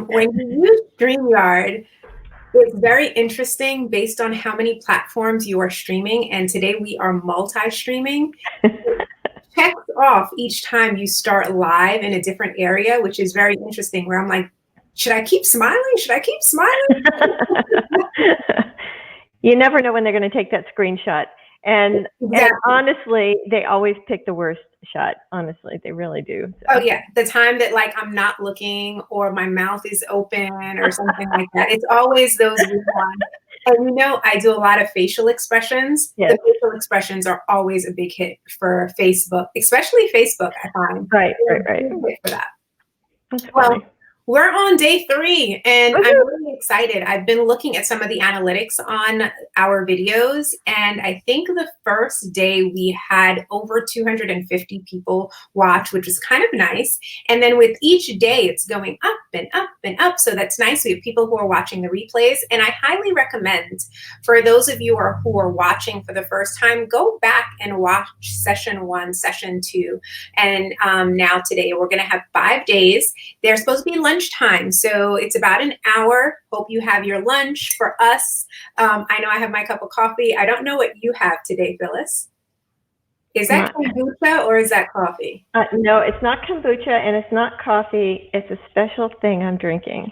When you use StreamYard, it's very interesting based on how many platforms you are streaming. And today we are multi-streaming. It checks off each time you start live in a different area, which is very interesting, where I'm like, should I keep smiling? Should I keep smiling? You never know when they're going to take that screenshot. And, Exactly. and honestly, they always pick the worst shot. Honestly, they really do. So. Oh yeah, the time that like I'm not looking or my mouth is open or something like that. It's always those ones. And you know, I do a lot of facial expressions. Yes. The facial expressions are always a big hit for Facebook, especially Facebook. I find right. For that. That's well. Funny. We're on day 3 and I'm really excited. I've been looking at some of the analytics on our videos, and I think the first day we had over 250 people watch, which is kind of nice. And then with each day, it's going up and up and up. So that's nice. We have people who are watching the replays, and I highly recommend for those of you who are watching for the first time, go back and watch session 1, session 2. And now today we're going to have 5 days. They're supposed to be lunchtime, so it's about an hour. Hope you have your lunch. For us, I know I have my cup of coffee. I don't know what you have today, Phyllis. Is that kombucha or is that coffee? No, it's not kombucha and it's not coffee. It's a special thing I'm drinking.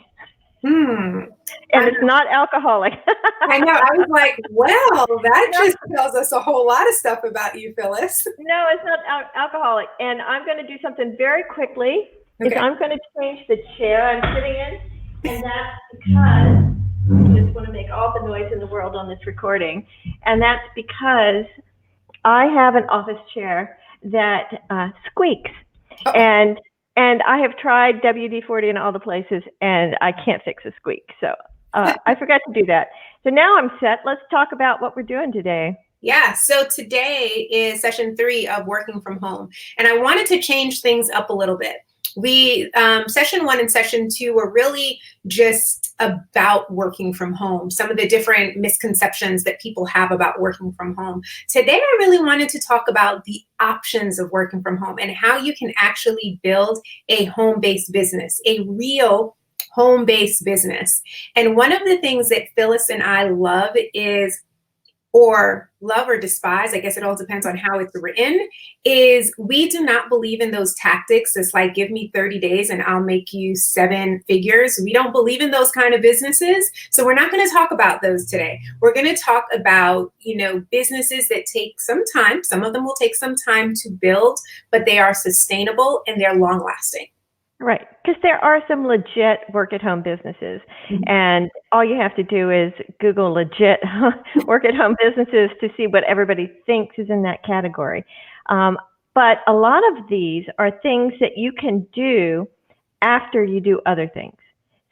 And it's not alcoholic. I know. I was like, well, that just tells us a whole lot of stuff about you, Phyllis. No, it's not alcoholic. And I'm going to do something very quickly. Okay. I'm going to change the chair I'm sitting in, and that's because I just want to make all the noise in the world on this recording, and that's because I have an office chair that squeaks, and I have tried WD-40 in all the places, and I can't fix a squeak, so I forgot to do that. So now I'm set. Let's talk about what we're doing today. Yeah, so today is session 3 of working from home, and I wanted to change things up a little bit. Session 1 and session 2 were really just about working from home, some of the different misconceptions that people have about working from home. Today, I really wanted to talk about the options of working from home and how you can actually build a home-based business, a real home-based business. And one of the things that Phyllis and I love is, or love or despise, I guess it all depends on how it's written, is we do not believe in those tactics. It's like, give me 30 days and I'll make you 7 figures. We don't believe in those kind of businesses. So we're not going to talk about those today. We're going to talk about, businesses that take some time. Some of them will take some time to build, but they are sustainable and they're long lasting. Right, because there are some legit work-at-home businesses, and all you have to do is Google legit work-at-home businesses to see what everybody thinks is in that category. But a lot of these are things that you can do after you do other things.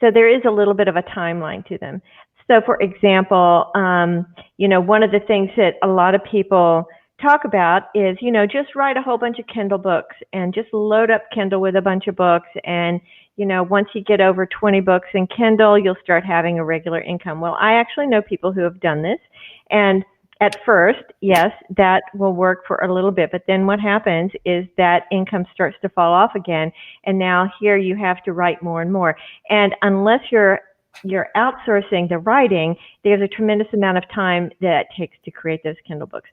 So there is a little bit of a timeline to them. So for example, one of the things that a lot of people talk about is, just write a whole bunch of Kindle books and just load up Kindle with a bunch of books. And, once you get over 20 books in Kindle, you'll start having a regular income. Well, I actually know people who have done this. And at first, yes, that will work for a little bit. But then what happens is that income starts to fall off again. And now here you have to write more and more. And unless you're outsourcing the writing, there's a tremendous amount of time that it takes to create those Kindle books,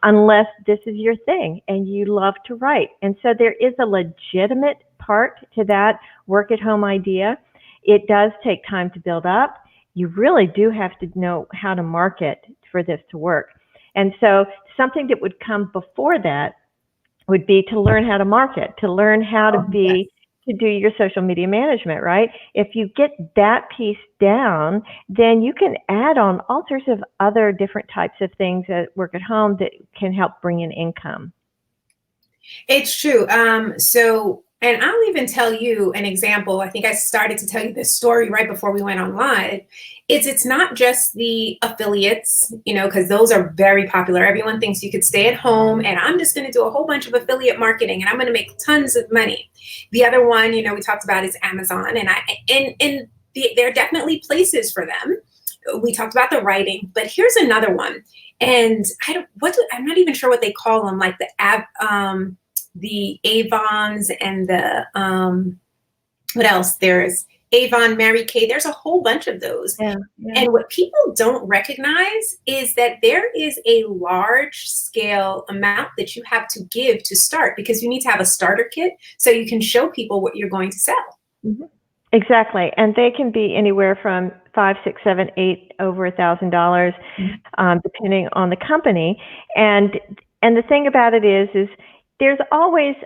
unless this is your thing and you love to write. And so there is a legitimate part to that work at home idea. It does take time to build up. You really do have to know how to market for this to work. And so something that would come before that would be to learn how to market, to learn how to to do your social media management, right? If you get that piece down, then you can add on all sorts of other different types of things that work at home that can help bring in income. It's true. And I'll even tell you an example. I think I started to tell you this story right before we went on live. It's not just the affiliates, because those are very popular. Everyone thinks you could stay at home and I'm just going to do a whole bunch of affiliate marketing and I'm going to make tons of money. The other one, we talked about is Amazon, and there are definitely places for them. We talked about the writing, but here's another one. And I'm not even sure what they call them, like the Avons and the what else? There's Avon, Mary Kay. There's a whole bunch of those. Yeah, yeah. And what people don't recognize is that there is a large scale amount that you have to give to start, because you need to have a starter kit so you can show people what you're going to sell. Mm-hmm. Exactly, and they can be anywhere from $5, $6, $7, $8, over $1,000, depending on the company. And the thing about it is there's always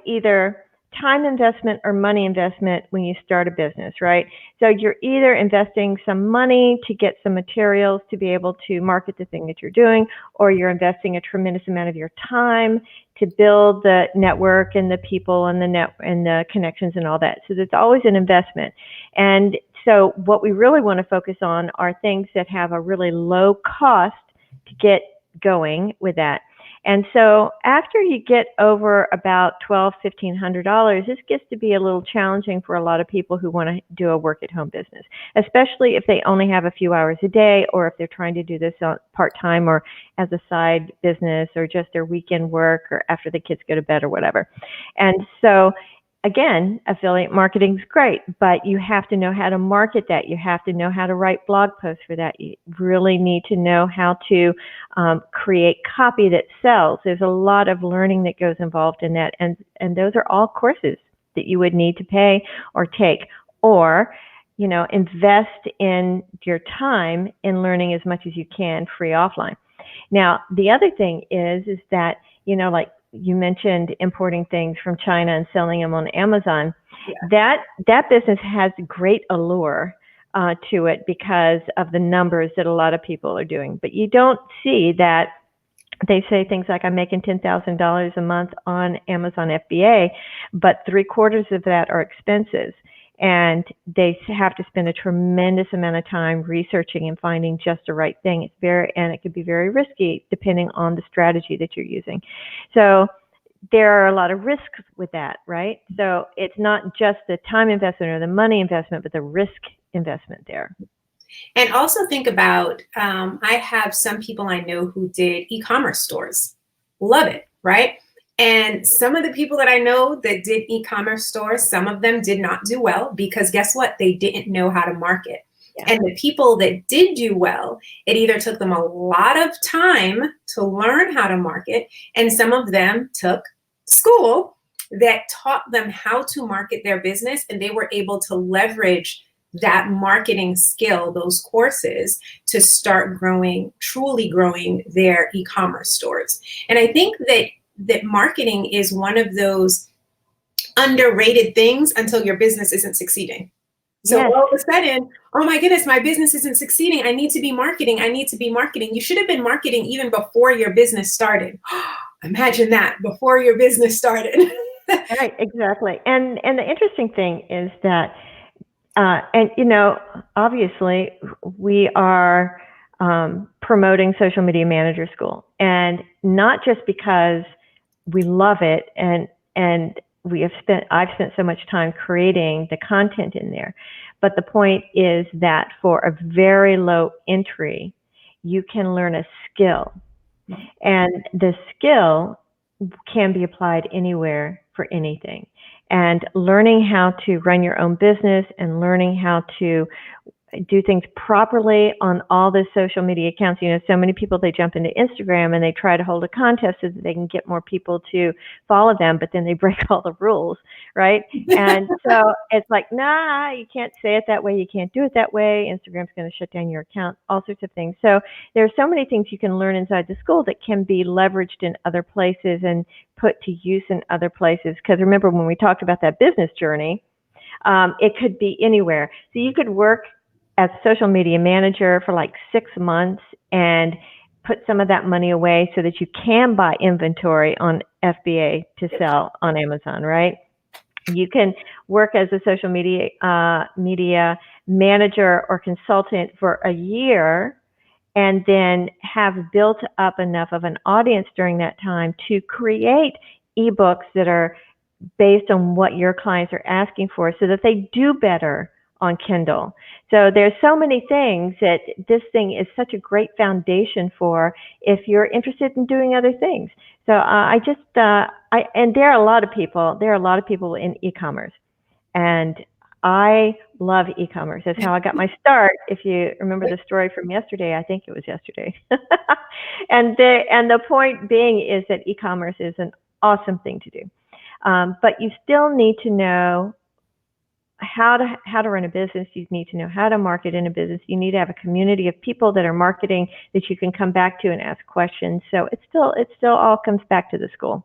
either time investment or money investment when you start a business, right? So you're either investing some money to get some materials to be able to market the thing that you're doing, or you're investing a tremendous amount of your time to build the network and the people and the connections and all that. So there's always an investment. And so what we really want to focus on are things that have a really low cost to get going with that. And so after you get over about $1,200, $1,500, this gets to be a little challenging for a lot of people who want to do a work-at-home business, especially if they only have a few hours a day, or if they're trying to do this part-time or as a side business, or just their weekend work, or after the kids go to bed or whatever. And so again, affiliate marketing is great, but you have to know how to market that. You have to know how to write blog posts for that. You really need to know how to create copy that sells. There's a lot of learning that goes involved in that, and those are all courses that you would need to pay or take, or invest in your time in learning as much as you can free offline. Now, the other thing is that like you mentioned, importing things from China and selling them on Amazon. Yeah. That business has great allure to it because of the numbers that a lot of people are doing. But you don't see that they say things like, I'm making $10,000 a month on Amazon FBA, but 3/4 of that are expenses. And they have to spend a tremendous amount of time researching and finding just the right thing. And it can be very risky depending on the strategy that you're using. So there are a lot of risks with that, right? So it's not just the time investment or the money investment, but the risk investment there. And also think about, I have some people I know who did e-commerce stores. Love it, right? And some of the people that I know that did e-commerce stores, some of them did not do well, because guess what? They didn't know how to market. Yeah. And the people that did do well, it either took them a lot of time to learn how to market, and some of them took school that taught them how to market their business, and they were able to leverage that marketing skill, those courses, to start truly growing their e-commerce stores. And I think that marketing is one of those underrated things until your business isn't succeeding. So yes. All of a sudden, oh my goodness, my business isn't succeeding. I need to be marketing. I need to be marketing. You should have been marketing even before your business started. Imagine that, before your business started. Right, exactly. And the interesting thing is that, obviously we are promoting Social Media Manager School, and not just because we love it and I've spent so much time creating the content in there, but the point is that for a very low entry, you can learn a skill, and the skill can be applied anywhere for anything. And learning how to run your own business and learning how to do things properly on all the social media accounts. So many people, they jump into Instagram and they try to hold a contest so that they can get more people to follow them, but then they break all the rules, right? And so it's like, nah, you can't say it that way. You can't do it that way. Instagram's going to shut down your account, all sorts of things. So there are so many things you can learn inside the school that can be leveraged in other places and put to use in other places. Because remember, when we talked about that business journey, it could be anywhere. So you could work as a social media manager for like 6 months and put some of that money away so that you can buy inventory on FBA to sell on Amazon, right? You can work as a social media manager or consultant for a year and then have built up enough of an audience during that time to create ebooks that are based on what your clients are asking for so that they do better on Kindle. So there's so many things that this thing is such a great foundation for if you're interested in doing other things. So and there are a lot of people in e-commerce, and I love e-commerce. That's how I got my start. If you remember the story from yesterday, I think it was yesterday. And the point being is that e-commerce is an awesome thing to do. But you still need to know how to run a business. You need to know how to market in a business. You need to have a community of people that are marketing that you can come back to and ask questions. So it still all comes back to the school.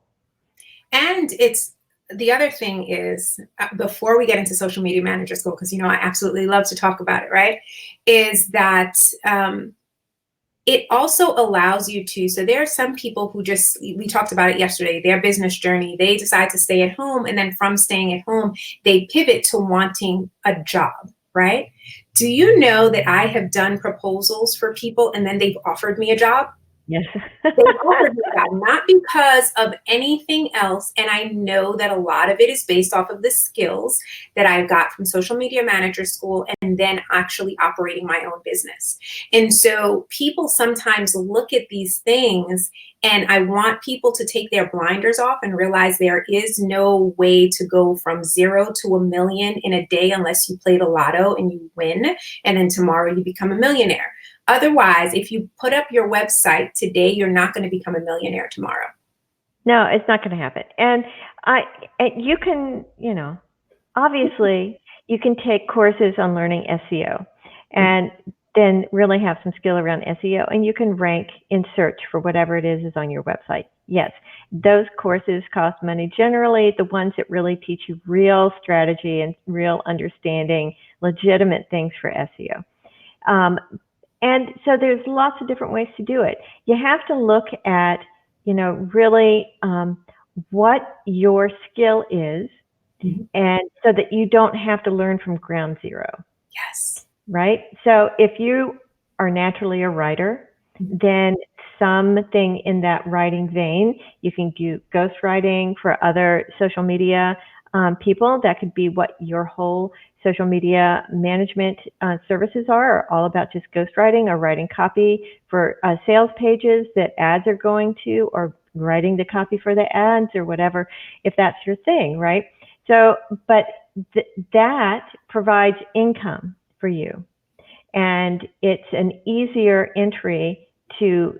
And it's the other thing is, before we get into social media manager school, because I absolutely love to talk about it, right? Is that it also allows you to, so there are some people who just, we talked about it yesterday, their business journey, they decide to stay at home, and then from staying at home, they pivot to wanting a job, right? Do you know that I have done proposals for people and then they've offered me a job? Yes. They offered me that, not because of anything else. And I know that a lot of it is based off of the skills that I got from social media manager school and then actually operating my own business. And so people sometimes look at these things, and I want people to take their blinders off and realize there is no way to go from 0 to $1 million in a day unless you play the lotto and you win, and then tomorrow you become a millionaire. Otherwise, if you put up your website today, you're not going to become a millionaire tomorrow. No, it's not going to happen. And you can, obviously you can take courses on learning SEO and then really have some skill around SEO, and you can rank in search for whatever it is on your website. Yes, those courses cost money. Generally, the ones that really teach you real strategy and real understanding, legitimate things for SEO. And so there's lots of different ways to do it. You have to look at, really what your skill is, and so that you don't have to learn from ground zero. Yes. Right? So if you are naturally a writer, then something in that writing vein, you can do ghostwriting for other social media people. That could be what your whole social media management services are all about, just ghostwriting or writing copy for sales pages that ads are going to, or writing the copy for the ads or whatever, if that's your thing, right? So, but that provides income for you. And it's an easier entry to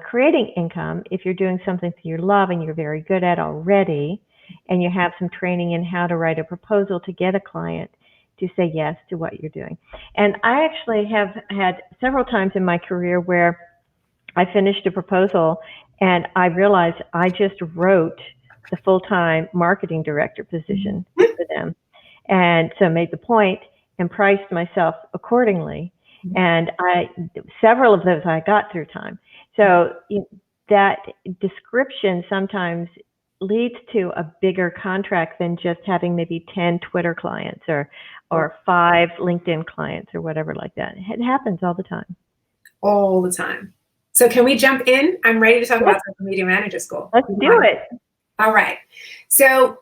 creating income if you're doing something that you love and you're very good at already, and you have some training in how to write a proposal to get a client to say yes to what you're doing. And I actually have had several times in my career where I finished a proposal and I realized I just wrote the full-time marketing director position for them. And so made the point and priced myself accordingly. And several of those I got through time. So that description sometimes leads to a bigger contract than just having maybe 10 Twitter clients or 5 LinkedIn clients or whatever like that. It happens all the time. All the time. So can we jump in? I'm ready to talk about social media manager school. Let's do it. All right. So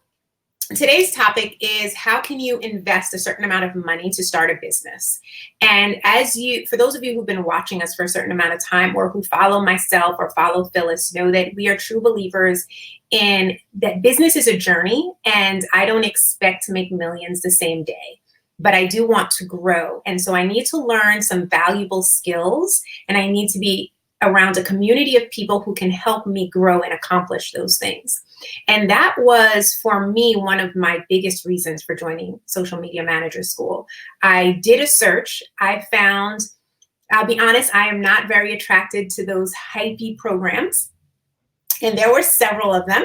today's topic is, how can you invest a certain amount of money to start a business? And for those of you who've been watching us for a certain amount of time, or who follow myself or follow Phyllis, know that we are true believers in that business is a journey, and I don't expect to make millions the same day, but I do want to grow. And so I need to learn some valuable skills, and I need to be around a community of people who can help me grow and accomplish those things. And that was, for me, one of my biggest reasons for joining Social Media Manager School. I did a search. I found, I'll be honest, I am not very attracted to those hypey programs. And there were several of them.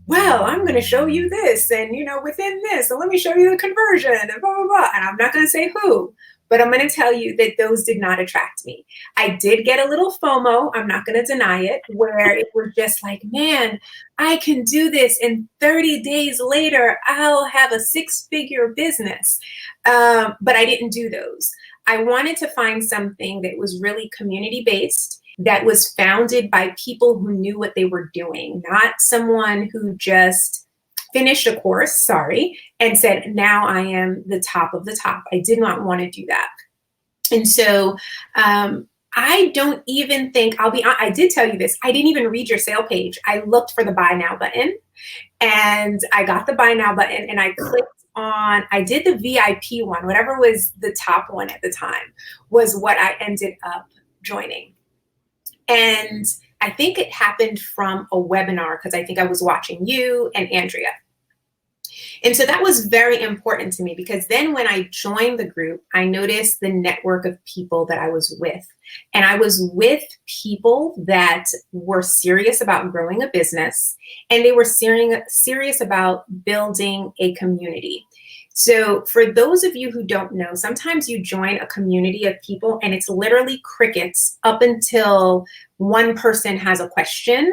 Well, I'm going to show you this, and, within this, and let me show you the conversion, and blah, blah, blah. And I'm not going to say who, but I'm going to tell you that those did not attract me. I did get a little FOMO, I'm not going to deny it, where it was just like, man, I can do this, and 30 days later, I'll have a 6-figure business. But I didn't do those. I wanted to find something that was really community-based, that was founded by people who knew what they were doing, not someone who just finished a course, and said, now I am the top of the top. I did not want to do that. And so I don't even think, I did tell you this, I didn't even read your sale page. I looked for the buy now button. And I got the buy now button and I clicked on, I did the VIP one, whatever was the top one at the time was what I ended up joining. And I think it happened from a webinar because I think I was watching you and Andrea. And so that was very important to me because then when I joined the group, I noticed the network of people that I was with. And I was with people that were serious about growing a business, and they were serious about building a community. So for those of you who don't know, sometimes you join a community of people and it's literally crickets up until one person has a question.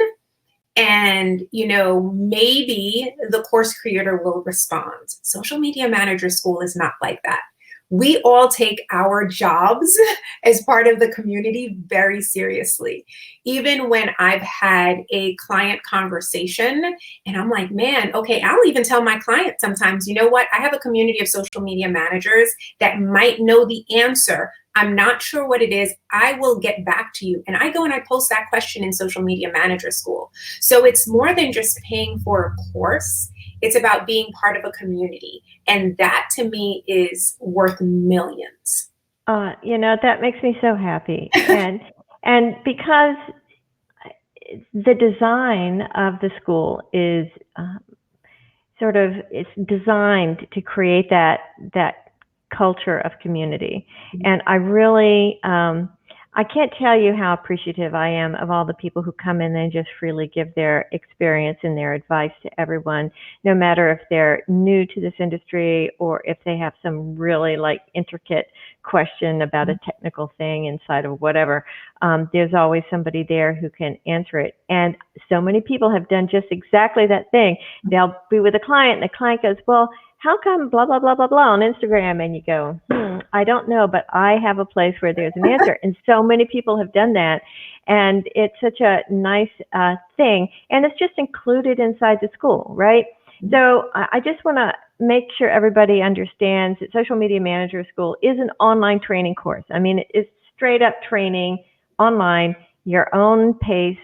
And, you know, maybe the course creator will respond. Social Media Manager School is not like that. We all take our jobs as part of the community very seriously. Even when I've had a client conversation and I'm like, man, okay, I'll even tell my client sometimes, you know what? I have a community of social media managers that might know the answer. I'm not sure what it is. I will get back to you. And I go and I post that question in Social Media Manager School. So it's more than just paying for a course. It's about being part of a community. And that to me is worth millions. You know, that makes me so happy. And because the design of the school is it's designed to create that culture of community. And I really, I can't tell you how appreciative I am of all the people who come in and just freely give their experience and their advice to everyone, no matter if they're new to this industry or if they have some really like intricate question about a technical thing inside of whatever. There's always somebody there who can answer it. And so many people have done just exactly that thing. They'll be with a client and the client goes, well, how come blah, blah, blah, blah, blah on Instagram? And you go, I don't know, but I have a place where there's an answer. And so many people have done that. And it's such a nice thing. And it's just included inside the school, right? So I just want to make sure everybody understands that Social Media Manager School is an online training course. I mean, it's straight up training online, your own pace,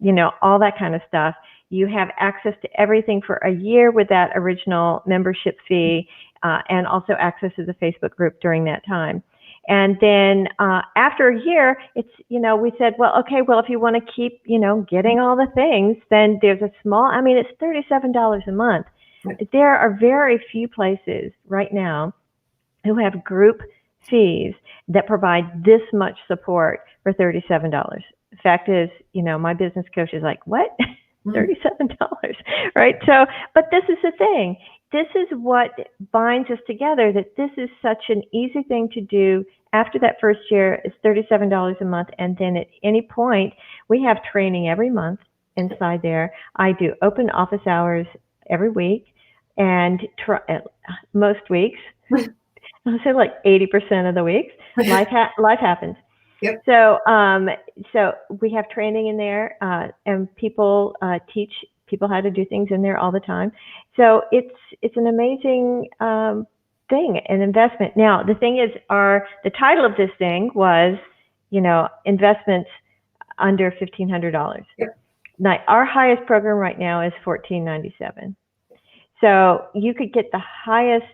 you know, all that kind of stuff. You have access to everything for a year with that original membership fee, and also access to the Facebook group during that time. And then after a year, it's, you know, we said, well, okay, well, if you want to keep, you know, getting all the things, then there's a small, I mean, it's $37 a month. There are very few places right now who have group fees that provide this much support for $37. The fact is, you know, my business coach is like, what? $37, right? So, but this is the thing. This is what binds us together, that this is such an easy thing to do. After that first year, it's $37 a month. And then at any point, we have training every month inside there. I do open office hours every week, and most weeks, I'll say like 80% of the weeks, life happens. Yep. So, so we have training in there, and people teach people how to do things in there all the time. So it's an amazing thing, an investment. Now, the thing is, the title of this thing was, you know, investments under $1,500. Yep. Now, our highest program right now is $1,497. So you could get the highest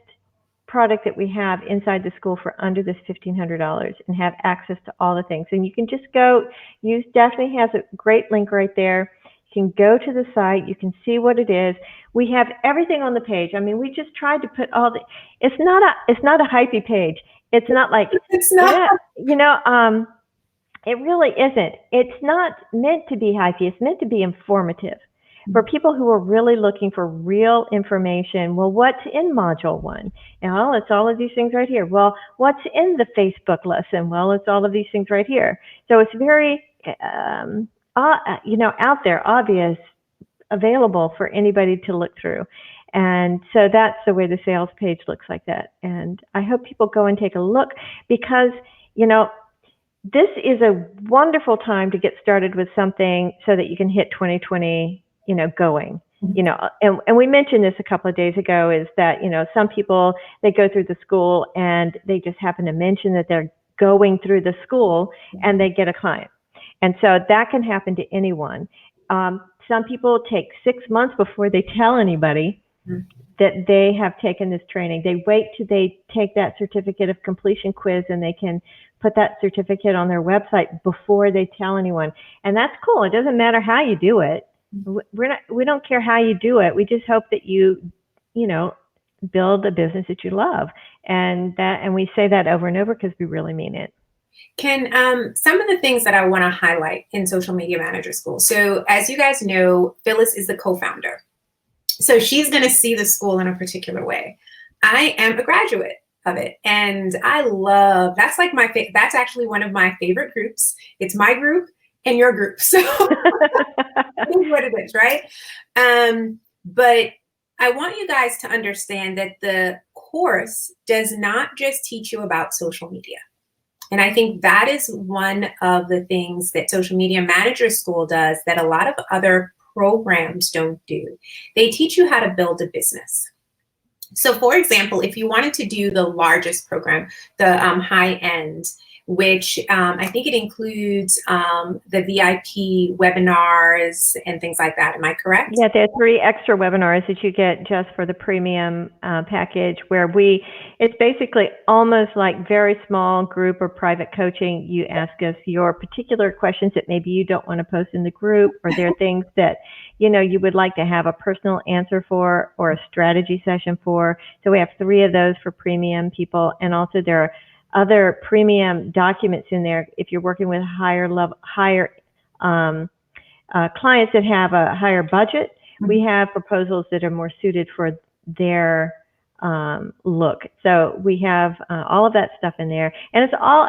product that we have inside the school for under this $1,500 and have access to all the things. And you can just go, Daphne has a great link right there. You can go to the site, you can see what it is. We have everything on the page. I mean, we just tried to put all the, it's not a hypey page. It's not like, it's not, yeah, you know, it really isn't. It's not meant to be hypey. It's meant to be informative. For people who are really looking for real information, well, what's in module 1? Well, it's all of these things right here. Well, what's in the Facebook lesson? Well, it's all of these things right here. So it's very, you know, out there, obvious, available for anybody to look through. And so that's the way the sales page looks like that. And I hope people go and take a look, because, you know, this is a wonderful time to get started with something so that you can hit 2020, you know, going, you know, and we mentioned this a couple of days ago, is that, you know, some people, they go through the school and they just happen to mention that they're going through the school and they get a client. And so that can happen to anyone. some people take 6 months before they tell anybody that they have taken this training. They wait till they take that certificate of completion quiz and they can put that certificate on their website before they tell anyone. And that's cool. It doesn't matter how you do it. We don't care how you do it. We just hope that you build a business that you love. And we say that over and over because we really mean it. Can some of the things that I want to highlight in Social Media Manager School. So as you guys know, Phyllis is the co-founder. So she's going to see the school in a particular way. I am a graduate of it. And I love, that's like that's actually one of my favorite groups. It's my group and your group. So that is what it is, right? But I want you guys to understand that the course does not just teach you about social media. And I think that is one of the things that Social Media Manager School does that a lot of other programs don't do. They teach you how to build a business. So for example, if you wanted to do the largest program, the high end, which I think it includes the VIP webinars and things like that. Am I correct? Yeah, there are 3 extra webinars that you get just for the premium package, where it's basically almost like very small group or private coaching. You ask us your particular questions that maybe you don't want to post in the group, or there are things that you would like to have a personal answer for or a strategy session for. So we have 3 of those for premium people, and also there are other premium documents in there if you're working with higher clients that have a higher budget. We have proposals that are more suited for their look. So we have all of that stuff in there, and it's all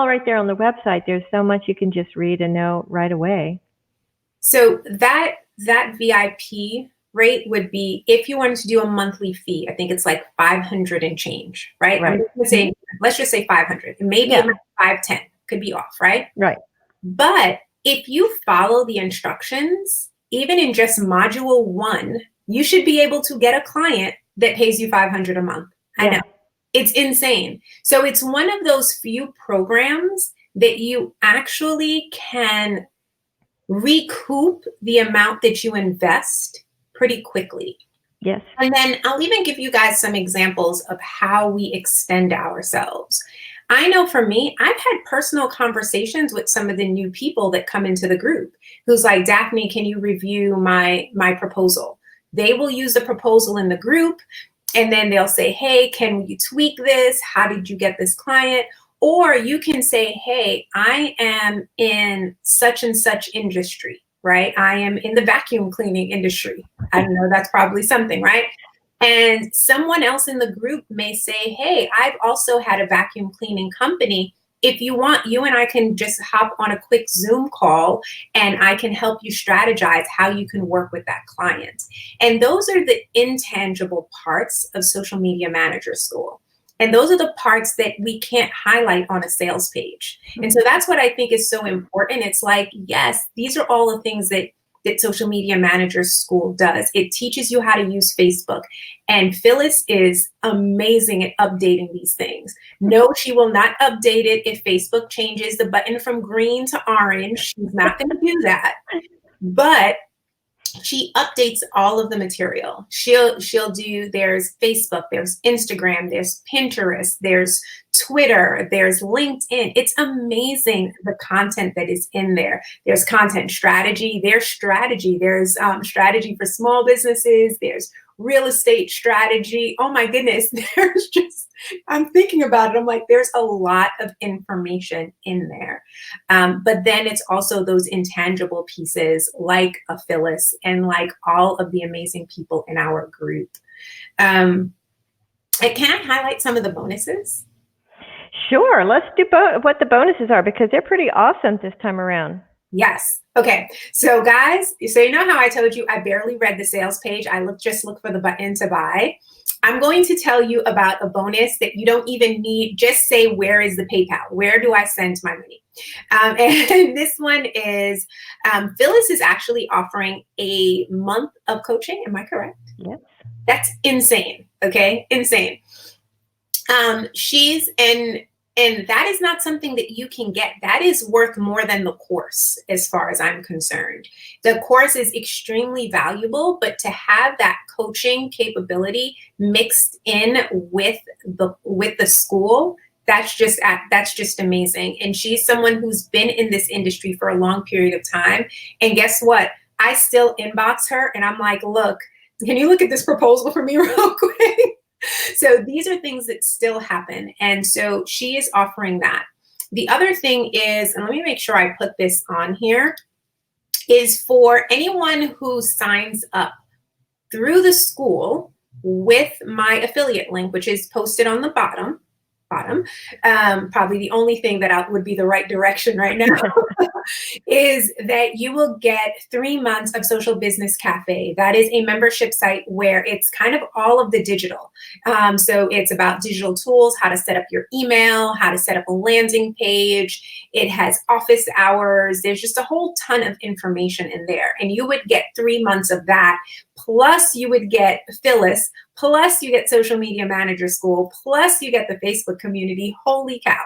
right there on the website. There's so much you can just read and know right away. So that VIP rate would be, if you wanted to do a monthly fee, I think it's like 500 and change, right? Right. Let's just say 500. Maybe it might be 510, could be off, right? Right. But if you follow the instructions, even in just module 1, you should be able to get a client that pays you 500 a month. I know. It's insane. So it's one of those few programs that you actually can recoup the amount that you invest pretty quickly. Yes. And then I'll even give you guys some examples of how we extend ourselves. I know for me, I've had personal conversations with some of the new people that come into the group who's like, Daphne, can you review my proposal? They will use the proposal in the group, and then they'll say, hey, can you tweak this? How did you get this client? Or you can say, hey, I am in such and such industry, right? I am in the vacuum cleaning industry. I don't know, that's probably something, right? And someone else in the group may say, hey, I've also had a vacuum cleaning company. If you want, you and I can just hop on a quick Zoom call and I can help you strategize how you can work with that client. And those are the intangible parts of Social Media Manager School. And those are the parts that we can't highlight on a sales page. And so that's what I think is so important. It's like, yes, these are all the things that Social Media Manager School does. It teaches you how to use Facebook. And Phyllis is amazing at updating these things. No, she will not update it if Facebook changes the button from green to orange. She's not going to do that. But she updates all of the material. She'll do, there's Facebook, there's Instagram, there's Pinterest, there's Twitter, there's LinkedIn. It's amazing the content that is in there. There's content strategy, there's strategy for small businesses, there's real estate strategy. Oh my goodness, there's just, I'm thinking about it. I'm like, there's a lot of information in there. But then it's also those intangible pieces like a Phyllis and like all of the amazing people in our group. Can I highlight some of the bonuses? Sure. Let's do what the bonuses are, because they're pretty awesome this time around. Yes. Okay. So guys, so you know how I told you I barely read the sales page. I just look for the button to buy. I'm going to tell you about a bonus that you don't even need. Just say, where is the PayPal? Where do I send my money? And this one is, Phyllis is actually offering a month of coaching. Am I correct? Yes. That's insane. Okay. Insane. And that is not something that you can get. That is worth more than the course, as far as I'm concerned. The course is extremely valuable, but to have that coaching capability mixed in with the school, that's just amazing. And she's someone who's been in this industry for a long period of time. And guess what? I still inbox her and I'm like, look, can you look at this proposal for me real quick? So these are things that still happen. And so she is offering that. The other thing is, and let me make sure I put this on here, is for anyone who signs up through the school with my affiliate link, which is posted on the bottom, probably the only thing that would be the right direction right now, is that you will get 3 months of Social Business Cafe. That is a membership site where it's kind of all of the digital. So it's about digital tools, how to set up your email, how to set up a landing page. It has office hours. There's just a whole ton of information in there. And you would get 3 months of that. Plus you would get Phyllis, plus you get Social Media Manager School, plus you get the Facebook community. Holy cow.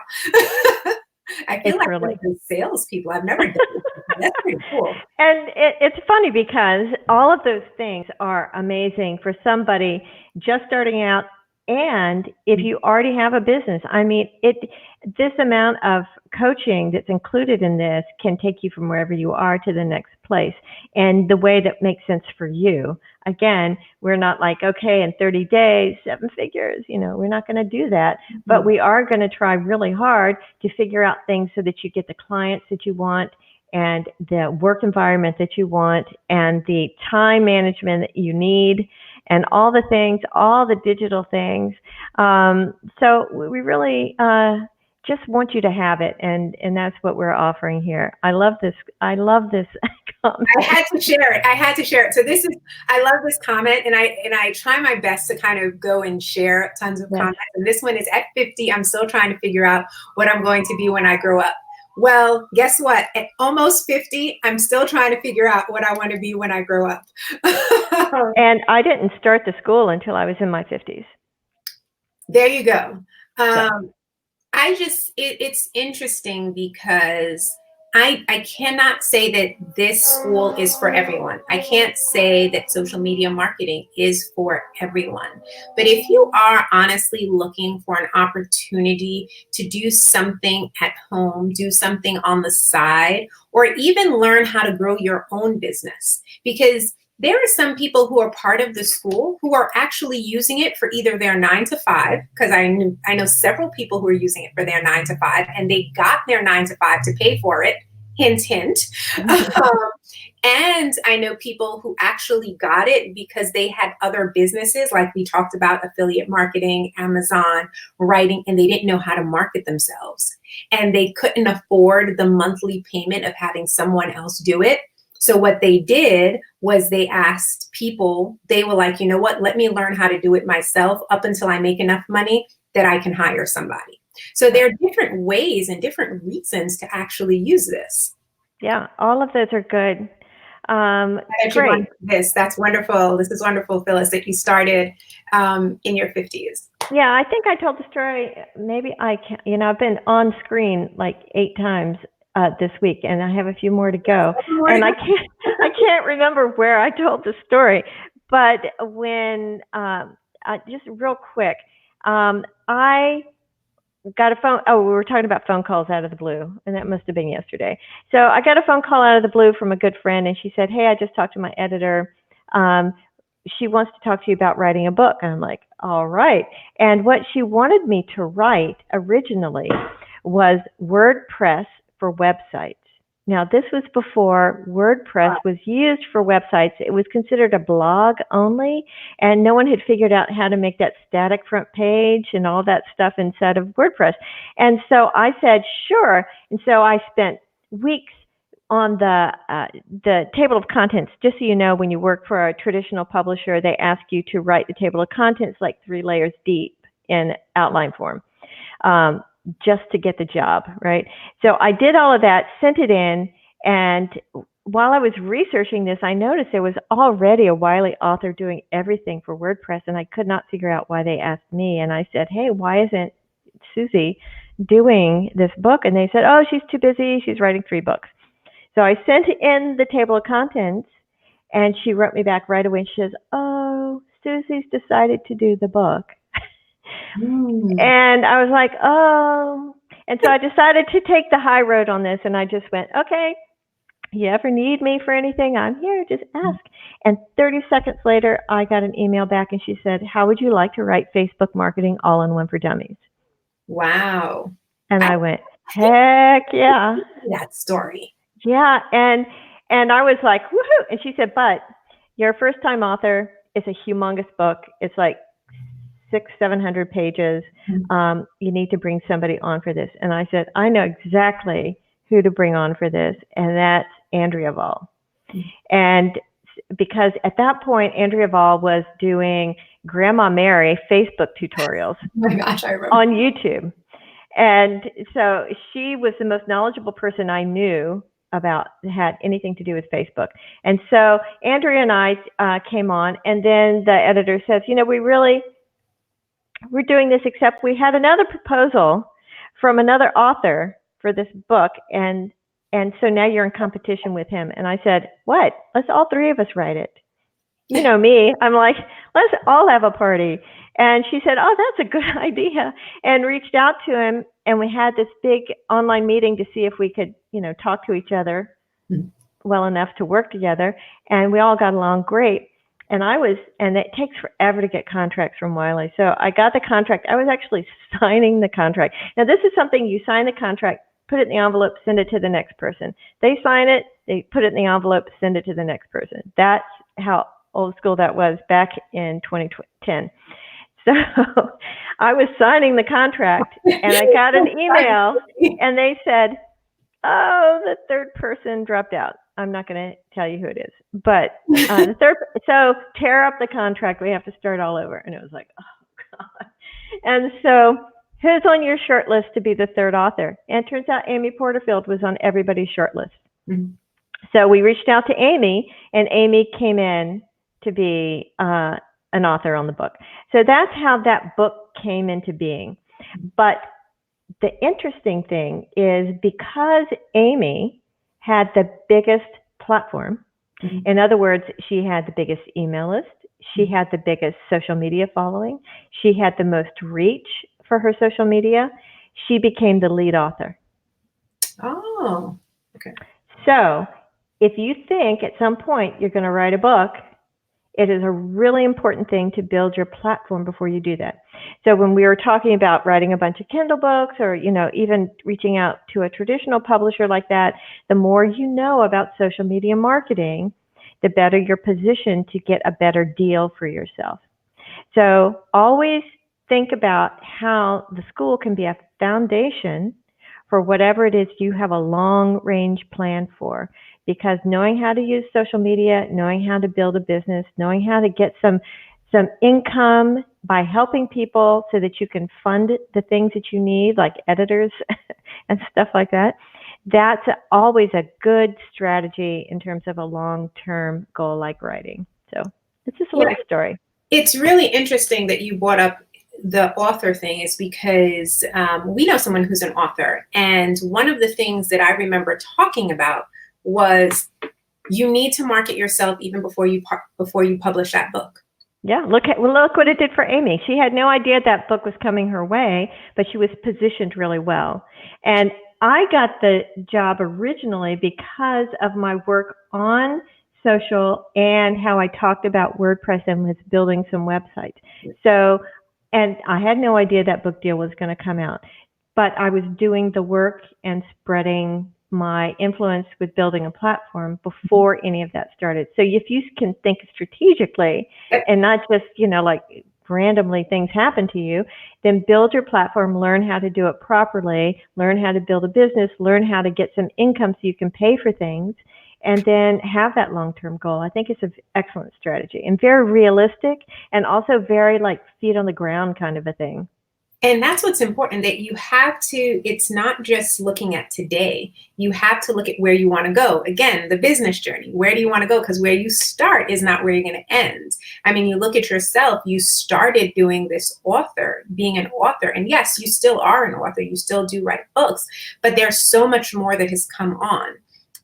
I feel like one of those salespeople. I've never done it. That's pretty cool. And it's funny because all of those things are amazing for somebody just starting out. And if you already have a business, I mean, this amount of coaching that's included in this can take you from wherever you are to the next place, and the way that makes sense for you. Again, we're not like, okay, in 30 days, 7 figures, we're not going to do that, but we are going to try really hard to figure out things so that you get the clients that you want, and the work environment that you want, and the time management that you need, and all the things, all the digital things. So we really just want you to have it, and that's what we're offering here. I love this comment. I had to share it. So I love this comment, and I try my best to kind of go and share tons of comments. And this one is, at 50, I'm still trying to figure out what I'm going to be when I grow up. Well, guess what? At almost 50, I'm still trying to figure out what I want to be when I grow up. And I didn't start the school until I was in my 50s. There you go. It's interesting because I cannot say that this school is for everyone. I can't say that social media marketing is for everyone. But if you are honestly looking for an opportunity to do something at home, do something on the side, or even learn how to grow your own business, because there are some people who are part of the school who are actually using it for either their 9 to 5, because I know several people who are using it for their 9 to 5, and they got their 9 to 5 to pay for it. Hint, hint. And I know people who actually got it because they had other businesses, like we talked about, affiliate marketing, Amazon, writing, and they didn't know how to market themselves. And they couldn't afford the monthly payment of having someone else do it. So what they did was they asked people, they were like, you know what, let me learn how to do it myself up until I make enough money that I can hire somebody. So there are different ways and different reasons to actually use this. Yeah, all of those are good. Great. That's wonderful. This is wonderful, Phyllis, that you started in your 50s. Yeah, I think I told the story. Maybe I can. I've been on screen like 8 times this week, and I have a few more to go. And I can't remember where I told the story, but when just real quick, I got a phone. Oh, we were talking about phone calls out of the blue, and that must have been yesterday. So I got a phone call out of the blue from a good friend, and she said, "Hey, I just talked to my editor. She wants to talk to you about writing a book." And I'm like, "All right." And what she wanted me to write originally was WordPress for websites. Now, this was before WordPress was used for websites. It was considered a blog only, and no one had figured out how to make that static front page and all that stuff inside of WordPress. And so I said, sure. And so I spent weeks on the table of contents. Just so you know, when you work for a traditional publisher, they ask you to write the table of contents like 3 layers deep in outline form. Just to get the job, right? So I did all of that, sent it in, and while I was researching this, I noticed there was already a Wiley author doing everything for WordPress, and I could not figure out why they asked me. And I said, hey, why isn't Susie doing this book? And they said, oh, she's too busy. She's writing 3 books. So I sent in the table of contents, and she wrote me back right away. She says, oh, Susie's decided to do the book. And I was like, oh. And so I decided to take the high road on this, and I just went, okay, you ever need me for anything, I'm here, just ask. And 30 seconds later, I got an email back, and she said, how would you like to write Facebook marketing all-in-one for dummies? Wow. And I went, heck yeah. That story. Yeah, and I was like, woohoo. And she said, but you're a first-time author. It's a humongous book. It's like 600-700 pages. You need to bring somebody on for this. And I said, I know exactly who to bring on for this, and that's Andrea Vahl. And because at that point, Andrea Vahl was doing Grandma Mary Facebook tutorials Oh my gosh, I remember. on YouTube. And so she was the most knowledgeable person I knew about had anything to do with Facebook. And so Andrea and I came on, and then the editor says, you know, we're doing this, except we had another proposal from another author for this book, and so now you're in competition with him. And I said, what? Let's all 3 of us write it. You know me, I'm like, let's all have a party. And she said, oh, that's a good idea, and reached out to him, and we had this big online meeting to see if we could, you know, talk to each other well enough to work together, and we all got along great. And it takes forever to get contracts from Wiley. So I got the contract. I was actually signing the contract. Now, this is something you sign the contract, put it in the envelope, send it to the next person. They sign it, they put it in the envelope, send it to the next person. That's how old school that was back in 2010. So I was signing the contract, and I got an email, and they said, oh, the 3rd person dropped out. I'm not going to tell you who it is, but so tear up the contract. We have to start all over. And it was like, oh God. And so who's on your short list to be the 3rd author? And it turns out Amy Porterfield was on everybody's short list. So we reached out to Amy, and Amy came in to be an author on the book. So that's how that book came into being. But the interesting thing is, because Amy had the biggest platform, in other words, she had the biggest email list, she had the biggest social media following, she had the most reach for her social media, she became the lead author. Oh, okay. So if you think at some point you're going to write a book, it is a really important thing to build your platform before you do that. So when we were talking about writing a bunch of Kindle books, or, you know, even reaching out to a traditional publisher like that, the more you know about social media marketing, the better you're positioned to get a better deal for yourself. So always think about how the school can be a foundation for whatever it is you have a long range plan for. Because knowing how to use social media, knowing how to build a business, knowing how to get some income by helping people so that you can fund the things that you need, like editors and stuff like that, that's always a good strategy in terms of a long-term goal like writing. So it's just a little story. It's really interesting that you brought up the author thing, is because we know someone who's an author. And one of the things that I remember talking about was you need to market yourself even before you publish that book. Yeah, look what it did for Amy. She had no idea that book was coming her way, but she was positioned really well. And I got the job originally because of my work on social and how I talked about WordPress and was building some websites. So, and I had no idea that book deal was going to come out, but I was doing the work and spreading my influence with building a platform before any of that started. So if you can think strategically and not just, you know, like randomly things happen to you, then build your platform, learn how to do it properly, learn how to build a business, learn how to get some income so you can pay for things, and then have that long-term goal. I think it's an excellent strategy and very realistic, and also very like feet on the ground kind of a thing. And that's what's important, that you have to, it's not just looking at today. You have to look at where you want to go. Again, the business journey. Where do you want to go? Because where you start is not where you're going to end. I mean, you look at yourself, you started doing this being an author. And yes, you still are an author. You still do write books, but there's so much more that has come on.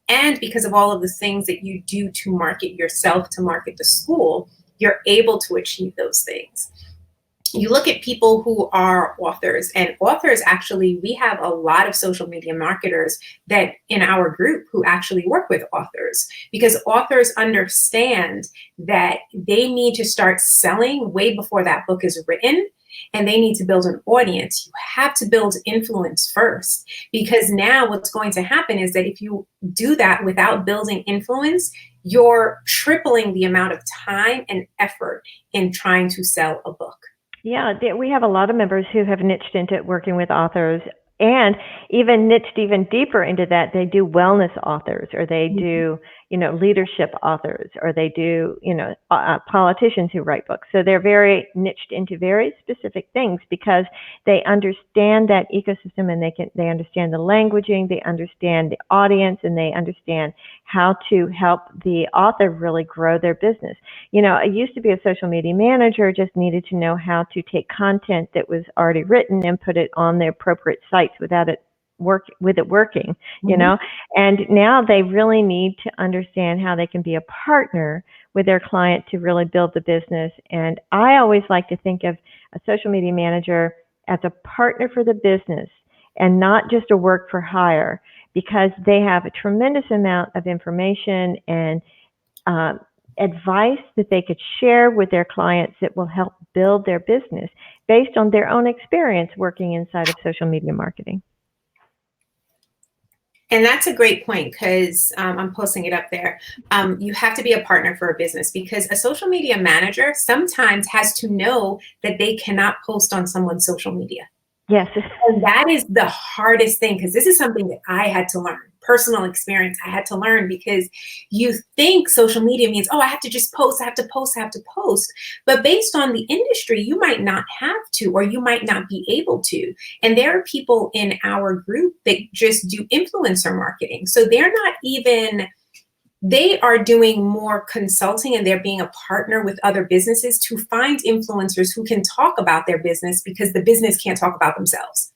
And because of all of the things that you do to market yourself, to market the school, you're able to achieve those things. You look at people who are authors, and authors, actually, we have a lot of social media marketers that in our group who actually work with authors, because authors understand that they need to start selling way before that book is written, and they need to build an audience. You have to build influence first, because now what's going to happen is that if you do that without building influence, you're tripling the amount of time and effort in trying to sell a book. Yeah, we have a lot of members who have niched into working with authors, and even niched even deeper into that. They do wellness authors, or they do, leadership authors, or they do, politicians who write books. So they're very niched into very specific things because they understand that ecosystem, and they understand the languaging, they understand the audience, and they understand how to help the author really grow their business. I used to be a social media manager, just needed to know how to take content that was already written and put it on the appropriate sites without it working, and now they really need to understand how they can be a partner with their client to really build the business. And I always like to think of a social media manager as a partner for the business and not just a work for hire, because they have a tremendous amount of information and advice that they could share with their clients that will help build their business based on their own experience working inside of social media marketing. And that's a great point, because I'm posting it up there. You have to be a partner for a business, because a social media manager sometimes has to know that they cannot post on someone's social media. Yes. And that is the hardest thing, because this is something that I had to learn. Personal experience I had to learn, because you think social media means, oh, I have to just post, I have to post, I have to post. But based on the industry, you might not have to, or you might not be able to. And there are people in our group that just do influencer marketing. So they are doing more consulting, and they're being a partner with other businesses to find influencers who can talk about their business, because the business can't talk about themselves.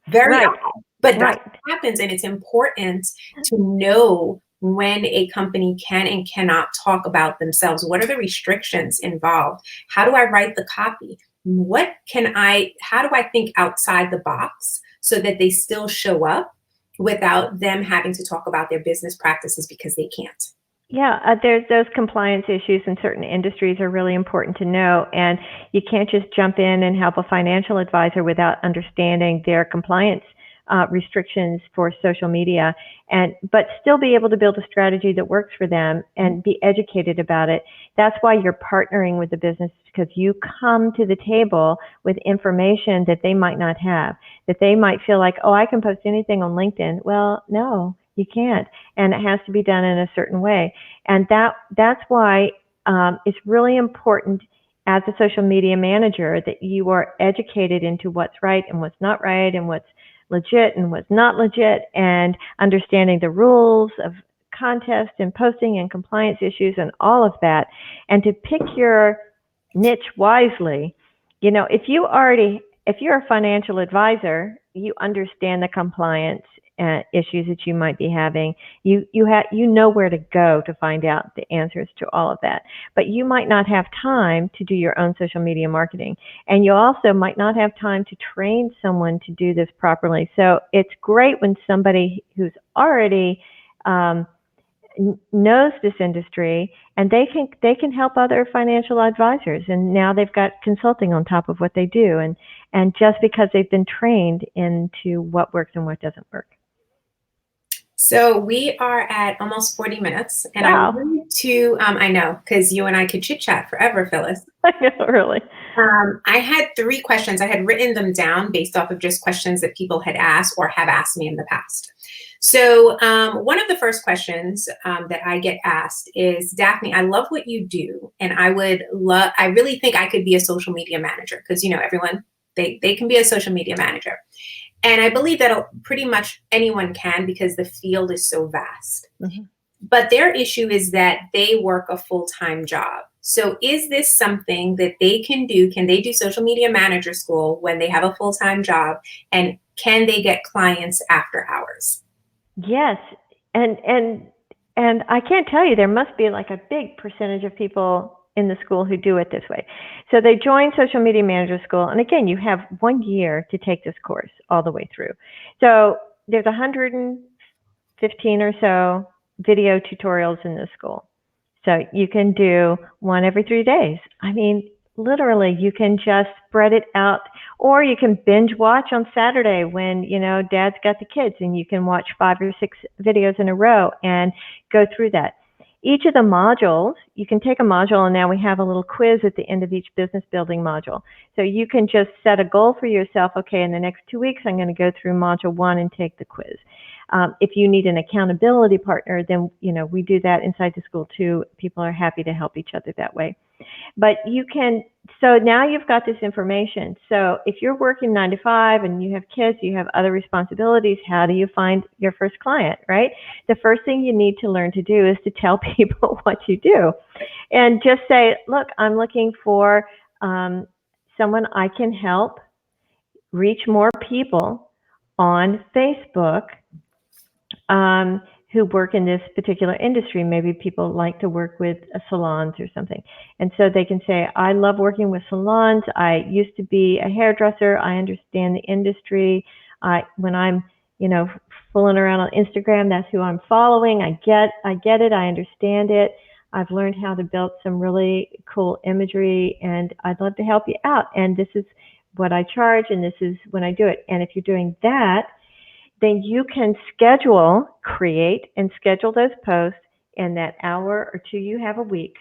Very right. odd, but that happens. And it's important to know when a company can and cannot talk about themselves. What are the restrictions involved? How do I write the copy? How do I think outside the box so that they still show up without them having to talk about their business practices because they can't? Yeah, there's those compliance issues in certain industries are really important to know, and you can't just jump in and help a financial advisor without understanding their compliance restrictions for social media, but still be able to build a strategy that works for them and be educated about it. That's why you're partnering with the business, because you come to the table with information that they might not have, that they might feel like, oh, I can post anything on LinkedIn. Well, no, you can't, and it has to be done in a certain way. And that's why it's really important as a social media manager that you are educated into what's right and what's not right, and what's legit and what's not legit, and understanding the rules of contest and posting and compliance issues and all of that, and to pick your niche wisely. If you're a financial advisor, you understand the compliance issues that you might be having. You know where to go to find out the answers to all of that. But you might not have time to do your own social media marketing, and you also might not have time to train someone to do this properly. So it's great when somebody who's already knows this industry, and they can help other financial advisors, and now they've got consulting on top of what they do, and just because they've been trained into what works and what doesn't work. So we are at almost 40 minutes, and wow. I wanted to, I know, because you and I could chit chat forever, Phyllis. I know, really. I had 3 questions. I had written them down based off of just questions that people had asked or have asked me in the past. So one of the first questions that I get asked is, Daphne, I love what you do, and I really think I could be a social media manager, because everyone They can be a social media manager. And I believe that pretty much anyone can because the field is so vast. Mm-hmm. But their issue is that they work a full-time job. So is this something that they can do? Can they do social media manager school when they have a full-time job? And can they get clients after hours? Yes. And I can't tell you, there must be like a big percentage of people in the school who do it this way. So they join social media manager school. And again, you have 1 year to take this course all the way through. So there's 115 or so video tutorials in this school. So you can do one every 3 days. I mean, literally, you can just spread it out, or you can binge watch on Saturday when, you know, dad's got the kids, and you can watch 5 or 6 videos in a row and go through that. Each of the modules, you can take a module, and now we have a little quiz at the end of each business building module. So you can just set a goal for yourself. Okay, in the next 2 weeks, I'm going to go through module 1 and take the quiz. If you need an accountability partner, then, you know, we do that inside the school too. People are happy to help each other that way. But you can, so now you've got this information. So if you're working 9 to 5 and you have kids, you have other responsibilities, how do you find your first client, right? The first thing you need to learn to do is to tell people what you do. And just say, look, I'm looking for someone I can help reach more people on Facebook who work in this particular industry. Maybe people like to work with salons or something. And so they can say, I love working with salons. I used to be a hairdresser. I understand the industry. When I'm, you know, fooling around on Instagram, that's who I'm following. I get it. I understand it. I've learned how to build some really cool imagery, and I'd love to help you out. And this is what I charge, and this is when I do it. And if you're doing that, then you can create and schedule those posts in that hour or 2 you have a week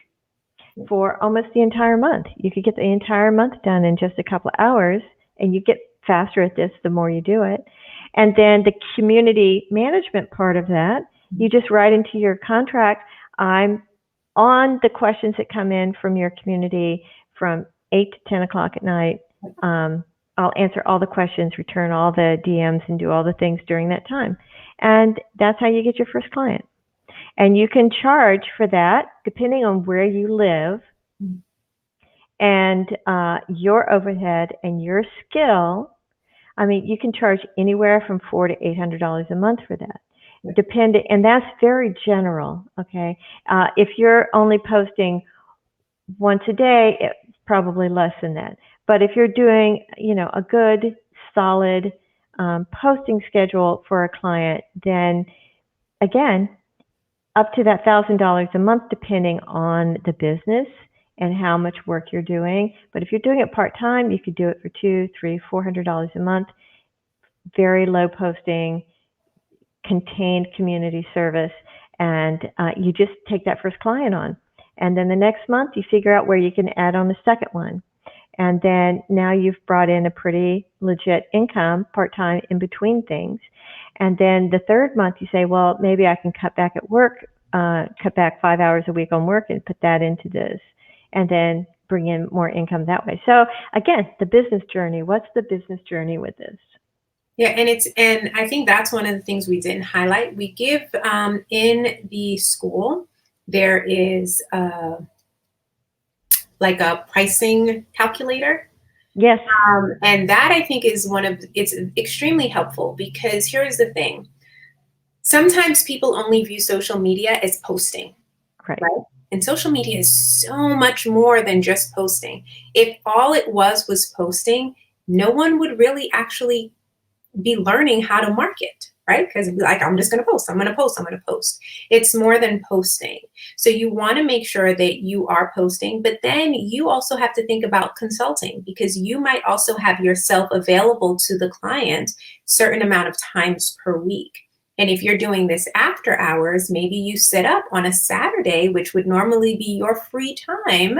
for almost the entire month. You could get the entire month done in just a couple of hours, and you get faster at this the more you do it. And then the community management part of that, you just write into your contract, I'm on the questions that come in from your community from 8 to 10 o'clock at night. I'll answer all the questions, return all the DMs, and do all the things during that time. And that's how you get your first client. And you can charge for that depending on where you live and your overhead and your skill. I mean, you can charge anywhere from $400 to $800 a month for that. Depending, and that's very general, okay? If you're only posting once a day, it's probably less than that. But if you're doing, you know, a good, solid posting schedule for a client, then again, up to that $1,000 a month, depending on the business and how much work you're doing. But if you're doing it part-time, you could do it for $200, $300, $400 a month. Very low posting, contained community service, and you just take that first client on. And then the next month, you figure out where you can add on the second one. And then now you've brought in a pretty legit income part-time in between things. And then the third month you say, well, maybe I can cut back at work, cut back 5 hours a week on work and put that into this, and then bring in more income that way. So again, the business journey, what's the business journey with this? Yeah, and I think that's one of the things we didn't highlight. We give in the school, there is like a pricing calculator. Yes. And that I think is it's extremely helpful, because here's the thing. Sometimes people only view social media as posting, right? And social media is so much more than just posting. If all it was posting, no one would really actually be learning how to market, right? Because like, I'm just going to post, I'm going to post, I'm going to post. It's more than posting. So you want to make sure that you are posting, but then you also have to think about consulting, because you might also have yourself available to the client certain amount of times per week. And if you're doing this after hours, maybe you set up on a Saturday, which would normally be your free time.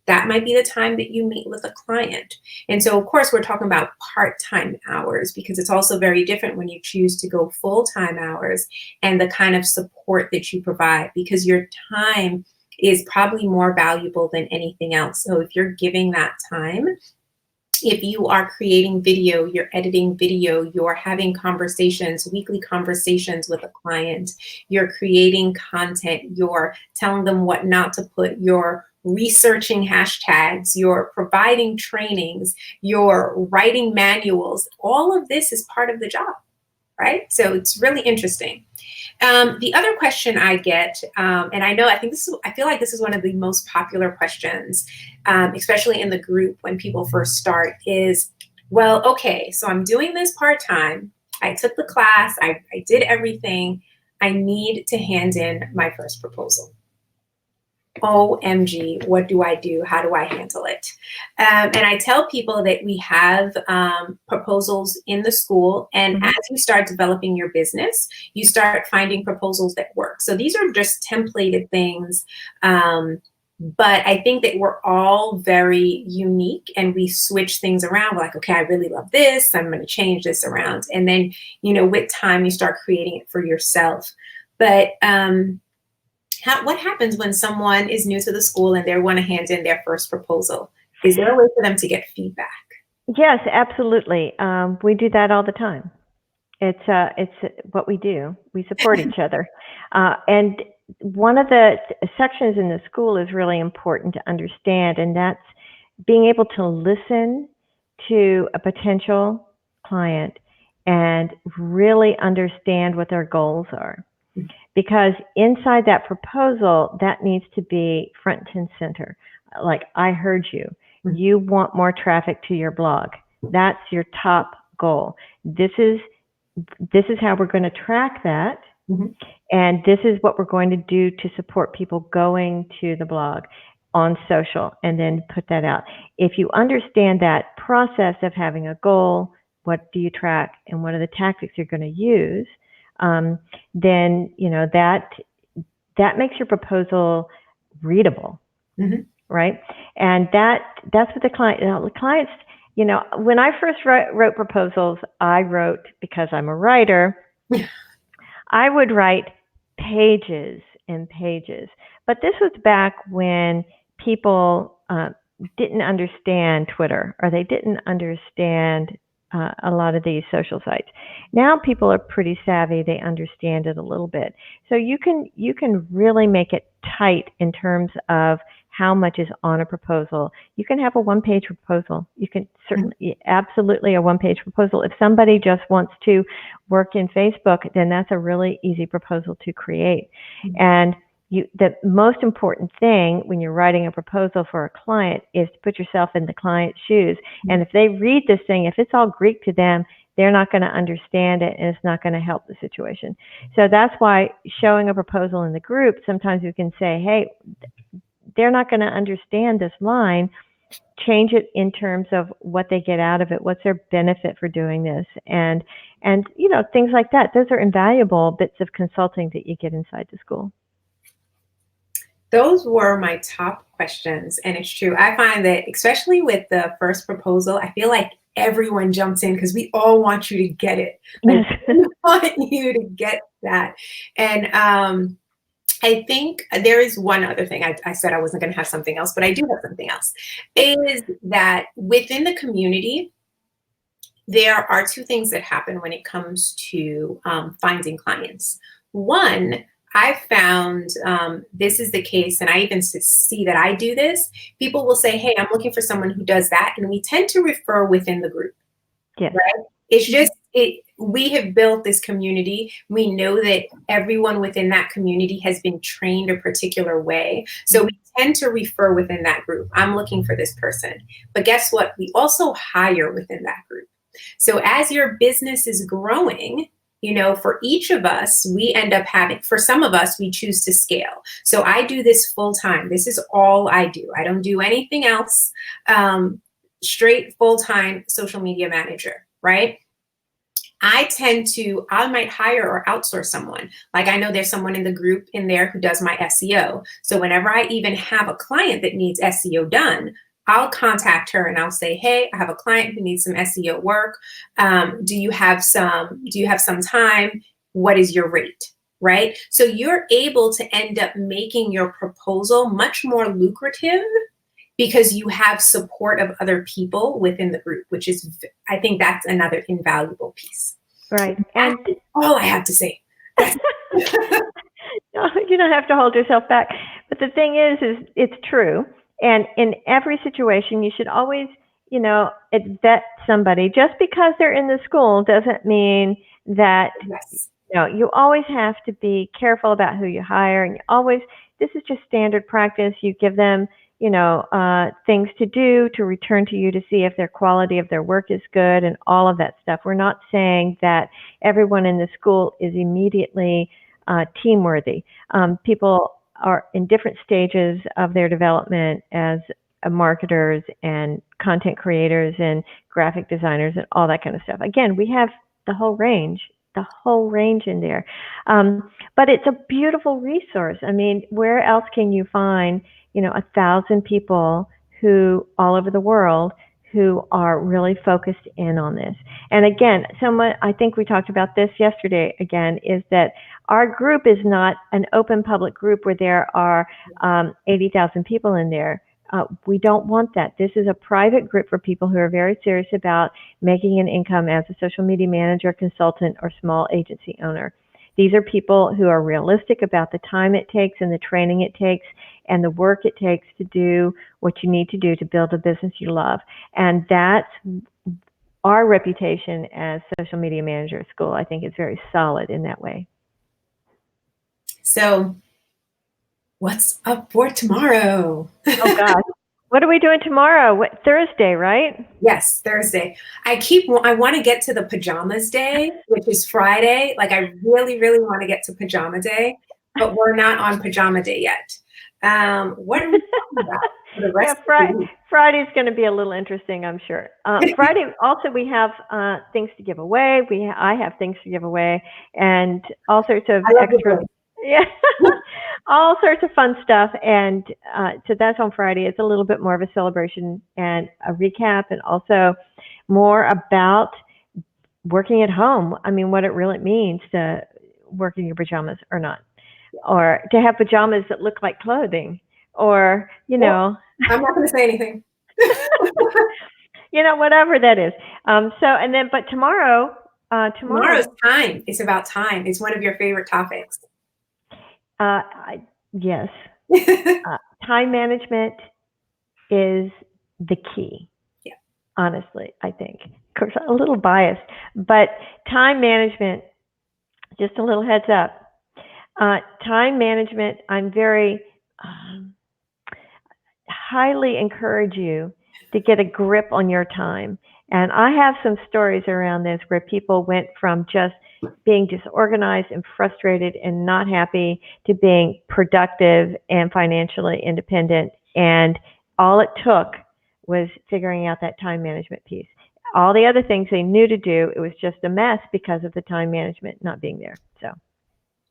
That might be the time that you meet with a client. And so, of course, we're talking about part-time hours, because it's also very different when you choose to go full-time hours and the kind of support that you provide, because your time is probably more valuable than anything else. So if you're giving that time, If you are creating video, you're editing video, you're having conversations, weekly conversations with a client, you're creating content, you're telling them what not to put, you're researching hashtags, you're providing trainings, you're writing manuals, all of this is part of the job, right? So it's really interesting. The other question I get, and I feel like this is one of the most popular questions, especially in the group when people first start, is, well, okay, so I'm doing this part-time. I took the class, I did everything. I need to hand in my first proposal. OMG, what do I do? How do I handle it? And I tell people that we have proposals in the school, and as you start developing your business, you start finding proposals that work. So these are just templated things, but I think that we're all very unique, and we switch things around. We're like, okay, I really love this, I'm going to change this around. And then, with time, you start creating it for yourself. But what happens when someone is new to the school and they want to hand in their first proposal? Is there a way for them to get feedback? Yes, absolutely. We do that all the time. It's what we do. We support each other. And one of the sections in the school is really important to understand, and that's being able to listen to a potential client and really understand what their goals are. Because inside that proposal, that needs to be front and center. Like, I heard you. You want more traffic to your blog. That's your top goal. This is how we're going to track that. And this is what we're going to do to support people going to the blog on social, and then put that out. If you understand that process of having a goal, what do you track, and what are the tactics you're going to use, then that makes your proposal readable, right? And that's what the clients, when I first wrote proposals, I wrote, because I'm a writer, I would write pages and pages. But this was back when people didn't understand Twitter, or they didn't understand a lot of these social sites. Now people are pretty savvy. They understand it a little bit. So you can really make it tight in terms of how much is on a proposal. You can have a one-page proposal. You can certainly, absolutely a one-page proposal. If somebody just wants to work in Facebook, then that's a really easy proposal to create. And the most important thing when you're writing a proposal for a client is to put yourself in the client's shoes. And if they read this thing, if it's all Greek to them, they're not going to understand it, and it's not going to help the situation. So that's why showing a proposal in the group, sometimes you can say, hey, they're not going to understand this line. Change it in terms of what they get out of it. What's their benefit for doing this? And things like that. Those are invaluable bits of consulting that you get inside the school. Those were my top questions, and it's true. I find that, especially with the first proposal, I feel like everyone jumps in because we all want you to get it. Like, we want you to get that. And I think there is one other thing. I said I wasn't going to have something else, but I do have something else. Is that within the community, there are two things that happen when it comes to finding clients. One, I found this is the case, and I even see that I do this. People will say, hey, I'm looking for someone who does that. And we tend to refer within the group. Yeah. Right? It's just, we have built this community. We know that everyone within that community has been trained a particular way. So we tend to refer within that group. I'm looking for this person. But guess what? We also hire within that group. So as your business is growing, for each of us, we end up having, for some of us, we choose to scale. So I do this full time. This is all I do. I don't do anything else. Straight full-time social media manager, right? I might hire or outsource someone. Like, I know there's someone in the group in there who does my SEO. So whenever I even have a client that needs SEO done, I'll contact her and I'll say, hey, I have a client who needs some SEO work. Do you have some time? What is your rate? Right? So you're able to end up making your proposal much more lucrative because you have support of other people within the group, which is, I think that's another invaluable piece. Right. And that's all I have to say. No, you don't have to hold yourself back. But the thing is it's true. And in every situation, you should always, vet somebody. Just because they're in the school doesn't mean that, yes. You always have to be careful about who you hire. And this is just standard practice. You give them, things to do, to return to you to see if their quality of their work is good and all of that stuff. We're not saying that everyone in the school is immediately team worthy. People are in different stages of their development as marketers and content creators and graphic designers and all that kind of stuff. Again, we have the whole range in there. But it's a beautiful resource. I mean, where else can you find, 1,000 people who all over the world who are really focused in on this? And again, I think we talked about this yesterday again, is that our group is not an open public group where there are 80,000 people in there. We don't want that. This is a private group for people who are very serious about making an income as a social media manager, consultant, or small agency owner. These are people who are realistic about the time it takes and the training it takes and the work it takes to do what you need to do to build a business you love. And that's our reputation as social media manager at school. I think is very solid in that way. So what's up for tomorrow? Oh gosh. What are we doing tomorrow? Thursday, right? Yes, Thursday. I want to get to the pajamas day, which is Friday. Like I really, really want to get to pajama day, but we're not on pajama day yet. What are we talking about for the rest of the week? Friday's going to be a little interesting, I'm sure. Friday, also, we have things to give away. I have things to give away and all sorts of extra. Yeah, all sorts of fun stuff. And so that's on Friday. It's a little bit more of a celebration and a recap, and also more about working at home. I mean, what it really means to work in your pajamas or not, or to have pajamas that look like clothing, or, Well, I'm not going to say anything. Whatever that is. But tomorrow's time. It's about time. It's one of your favorite topics. Yes. Time management is the key. Yeah. Honestly, I think. Of course, a little biased, but time management, just a little heads up. Time management, I'm very highly encourage you to get a grip on your time. And I have some stories around this where people went from just being disorganized and frustrated and not happy to being productive and financially independent. And all it took was figuring out that time management piece. All the other things they knew to do, it was just a mess because of the time management not being there. So.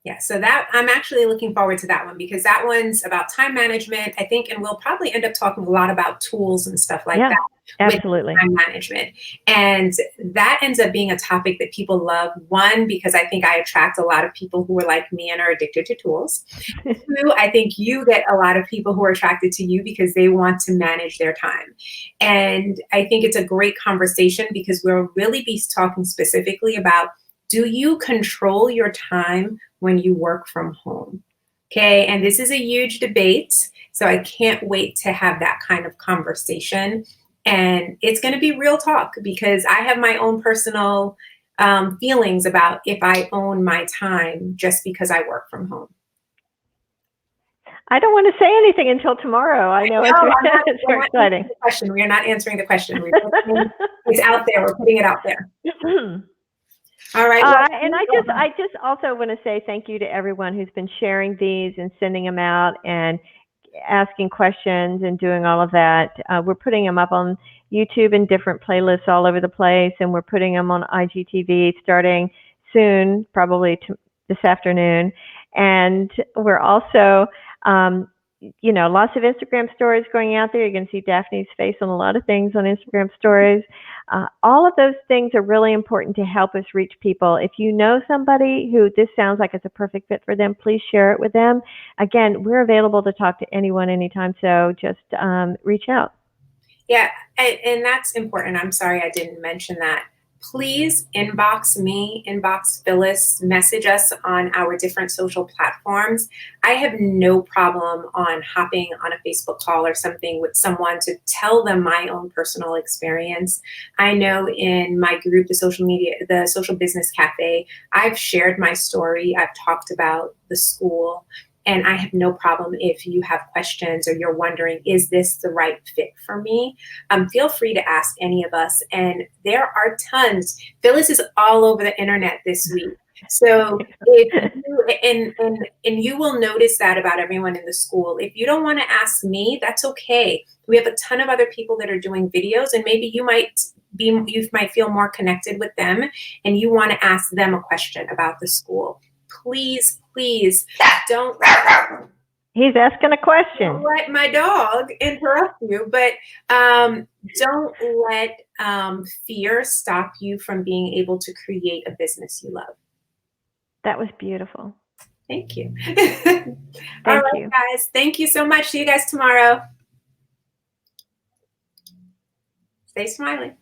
Yeah, so that I'm actually looking forward to that one, because that one's about time management, I think, and we'll probably end up talking a lot about tools and stuff like that. Absolutely. With time management. And that ends up being a topic that people love. One, because I think I attract a lot of people who are like me and are addicted to tools. Two, I think you get a lot of people who are attracted to you because they want to manage their time. And I think it's a great conversation because we'll really be talking specifically about, do you control your time when you work from home? Okay, and this is a huge debate. So I can't wait to have that kind of conversation. And it's going to be real talk because I have my own personal feelings about if I own my time just because I work from home. I don't want to say anything until tomorrow. I know it's very exciting. We are not answering the question. It's out there. We're putting it out there. All right. Well, and I just also want to say thank you to everyone who's been sharing these and sending them out and asking questions and doing all of that. We're putting them up on YouTube in different playlists all over the place, and we're putting them on IGTV starting soon, probably this afternoon. And we're also you know, lots of Instagram stories going out there. You're going to see Daphne's face on a lot of things on Instagram stories. All of those things are really important to help us reach people. If you know somebody who this sounds like it's a perfect fit for them, please share it with them. Again, we're available to talk to anyone anytime, so just reach out. Yeah, and that's important. I'm sorry I didn't mention that. Please inbox me, inbox Phyllis, message us on our different social platforms. I have no problem on hopping on a Facebook call or something with someone to tell them my own personal experience. I know in my group, the Social Business Cafe, I've shared my story. I've talked about the school. And I have no problem if you have questions or you're wondering, is this the right fit for me? Feel free to ask any of us. And there are tons. Phyllis is all over the internet this week. So if you, and you will notice that about everyone in the school. If you don't want to ask me, that's okay. We have a ton of other people that are doing videos, and maybe you might feel more connected with them and you want to ask them a question about the school. Please don't. He's asking a question. Don't let my dog interrupt you, but don't let fear stop you from being able to create a business you love. That was beautiful. Thank you. Thank All right, you. guys. Thank you so much. See you guys tomorrow. Stay smiling.